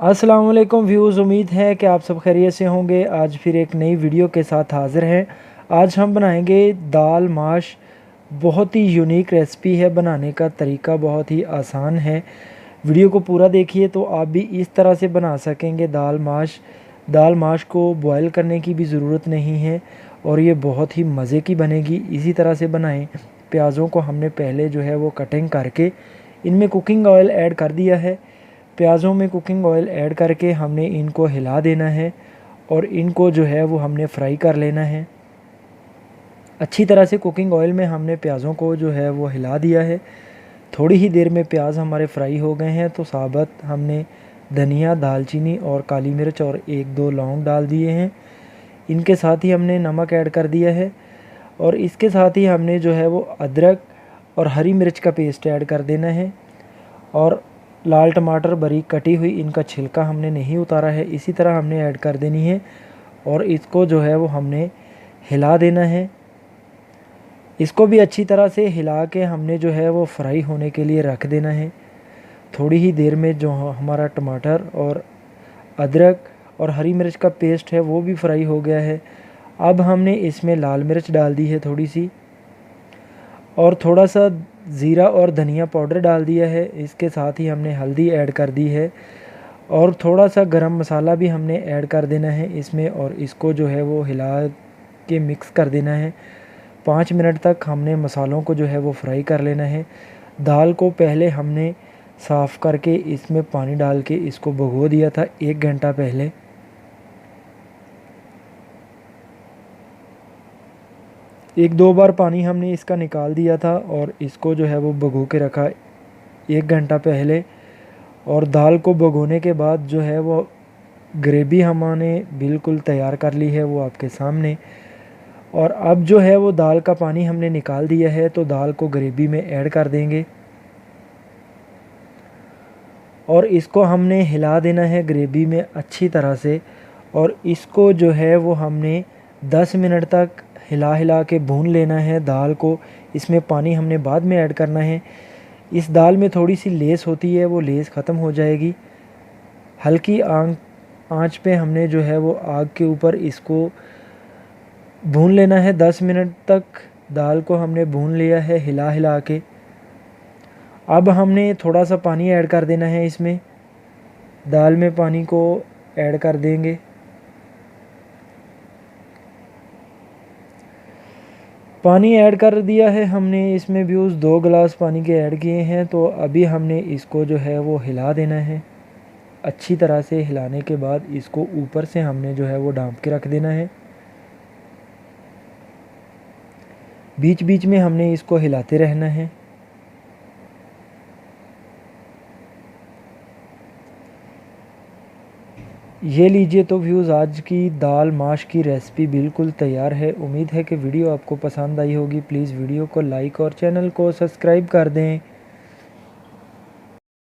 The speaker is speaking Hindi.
अस्सलाम वालेकुम व्यूज़, उम्मीद है कि आप सब खैरियत से होंगे। आज फिर एक नई वीडियो के साथ हाज़िर हैं। आज हम बनाएंगे दाल माश। बहुत ही यूनिक रेसिपी है, बनाने का तरीका बहुत ही आसान है। वीडियो को पूरा देखिए तो आप भी इस तरह से बना सकेंगे दाल माश। दाल माश को बॉयल करने की भी ज़रूरत नहीं है और ये बहुत ही मज़े की बनेगी। इसी तरह से बनाएं। प्याज़ों को हमने पहले जो है वो कटिंग करके इनमें कुकिंग ऑयल ऐड कर दिया है। प्याज़ों में कुकिंग ऑयल ऐड करके हमने इनको हिला देना है और इनको जो है वो हमने फ्राई कर लेना है। अच्छी तरह से कुकिंग ऑयल में हमने प्याज़ों को जो है वो हिला दिया है। थोड़ी ही देर में प्याज हमारे फ्राई हो गए हैं तो साबुत हमने धनिया, दालचीनी और काली मिर्च और एक दो लौंग डाल दिए हैं। इनके साथ ही हमने नमक ऐड कर दिया है और इसके साथ ही हमने जो है वो अदरक और हरी मिर्च का पेस्ट ऐड कर देना है। और लाल टमाटर बारीक कटी हुई, इनका छिलका हमने नहीं उतारा है, इसी तरह हमने ऐड कर देनी है और इसको जो है वो हमने हिला देना है। इसको भी अच्छी तरह से हिला के हमने जो है वो फ्राई होने के लिए रख देना है। थोड़ी ही देर में जो हमारा टमाटर और अदरक और हरी मिर्च का पेस्ट है वो भी फ्राई हो गया है। अब हमने इसमें लाल मिर्च डाल दी है थोड़ी सी और थोड़ा सा ज़ीरा और धनिया पाउडर डाल दिया है। इसके साथ ही हमने हल्दी ऐड कर दी है और थोड़ा सा गरम मसाला भी हमने ऐड कर देना है इसमें और इसको जो है वो हिला के मिक्स कर देना है। 5 मिनट तक हमने मसालों को जो है वो फ्राई कर लेना है। दाल को पहले हमने साफ़ करके इसमें पानी डाल के इसको भिगो दिया था 1 घंटा पहले। एक दो बार पानी हमने इसका निकाल दिया था और इसको जो है वो भिगो के रखा 1 घंटा पहले। और दाल को भिगोने के बाद जो है वो ग्रेवी हमने बिल्कुल तैयार कर ली है, वो आपके सामने। और अब जो है वो दाल का पानी हमने निकाल दिया है तो दाल को ग्रेवी में ऐड कर देंगे और इसको हमने हिला देना है ग्रेवी में अच्छी तरह से। और इसको जो है वो हमने 10 मिनट तक हिला हिला के भून लेना है दाल को। इसमें पानी हमने बाद में ऐड करना है। इस दाल में थोड़ी सी लेस होती है, वो लेस ख़त्म हो जाएगी। हल्की आंच पे हमने जो है वो आग के ऊपर इसको भून लेना है 10 मिनट तक। दाल को हमने भून लिया है हिला हिला के। अब हमने थोड़ा सा पानी ऐड कर देना है इसमें। दाल में पानी को ऐड कर देंगे। पानी ऐड कर दिया है हमने, इसमें भी उस 2 गिलास पानी के ऐड किए हैं। तो अभी हमने इसको जो है वो हिला देना है। अच्छी तरह से हिलाने के बाद इसको ऊपर से हमने जो है वो ढाँप के रख देना है। बीच बीच में हमने इसको हिलाते रहना है। ये लीजिए तो व्यूज़, आज की दाल माश की रेसिपी बिल्कुल तैयार है। उम्मीद है कि वीडियो आपको पसंद आई होगी। प्लीज़ वीडियो को लाइक और चैनल को सब्सक्राइब कर दें।